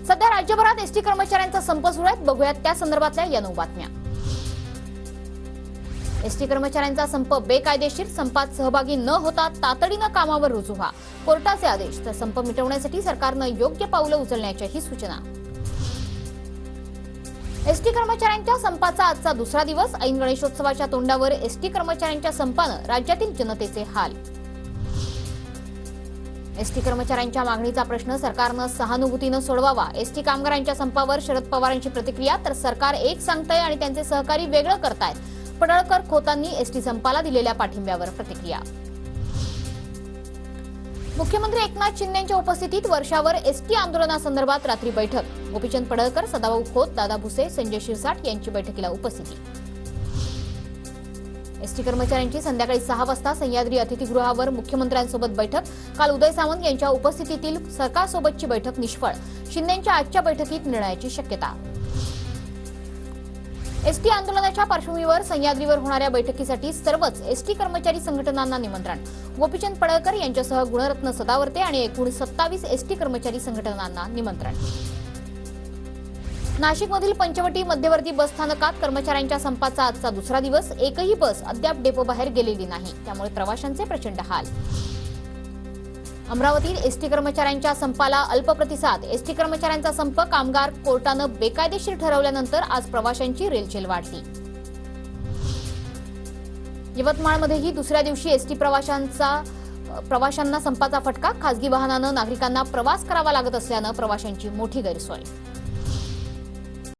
सध्या राज्यभरात एसटी कर्मचाऱ्यांचा संप सुरू आहे। बघूयात त्या संदर्भातल्या या 9 बातम्या। एसटी कर्मचाऱ्यांचा संप बेकायदेशीर, संपात सहभागी न होता तातडीनं कामावर रुजू व्हा, कोर्टाचे आदेश। तर संप मिटवण्यासाठी सरकारनं योग्य पावलं उचलण्याच्याही सूचना। एसटी कर्मचाऱ्यांच्या संपाचा आजचा दुसरा दिवस। ऐन गणेशोत्सवाच्या तोंडावर एसटी कर्मचाऱ्यांच्या संपानं राज्यातील जनतेचे हाल। एसटी कर्मचाऱ्यांच्या मागणीचा प्रश्न सरकारनं सहानुभूतीनं सोडवावा। एसटी कामगारांच्या संपावर शरद पवारांची प्रतिक्रिया। तर सरकार एक सांगतंय आणि त्यांचे सहकारी वेगळं करतायत। पडळकर खोतांनी एसटी संपाला दिलेल्या पाठिंब्यावर प्रतिक्रिया। मुख्यमंत्री एकनाथ शिंदेंच्या उपस्थितीत वर्षावर एसटी आंदोलनासंदर्भात रात्री बैठक। गोपीचंद पडळकर, सदाभाऊ खोत, दादा भुसे, संजय शिरसाट यांची बैठकीला उपस्थिती। एसटी कर्मचाऱ्यांची संध्याकाळी 6 वाजता सह्याद्री अतिथीगृहावर मुख्यमंत्र्यांसोबत बैठक। काल उदय सामंत यांच्या उपस्थितीतील सरकारसोबतची बैठक निष्फळ। शिंदेंच्या आजच्या बैठकीत निर्णयाची शक्यता। एसटी आंदोलनाच्या पार्श्वभूमीवर सह्याद्रीवर होणाऱ्या बैठकीसाठी सर्वच एसटी कर्मचारी संघटनांना निमंत्रण। गोपीचंद पडळकर यांच्यासह गुणरत्न सदावर्ते आणि एकूण 27 एसटी कर्मचारी संघटनांना निमंत्रण। नाशिकमधील पंचवटी मध्यवर्ती बस स्थानकात कर्मचाऱ्यांच्या संपाचा आजचा दुसरा दिवस। एकही बस अद्याप डेपोबाहेर गेलेली नाही, त्यामुळे प्रवाशांचे प्रचंड हाल। अमरावतीत एसटी कर्मचाऱ्यांच्या संपाला अल्प प्रतिसाद। एसटी कर्मचाऱ्यांचा संप कामगार कोर्टानं बेकायदेशीर ठरवल्यानंतर आज प्रवाशांची रेलचेल वाढली। यवतमाळमध्येही दुसऱ्या दिवशी एसटी प्रवाशांना संपाचा फटका। खासगी वाहनानं नागरिकांना प्रवास करावा लागत असल्यानं प्रवाशांची मोठी गैरसोय।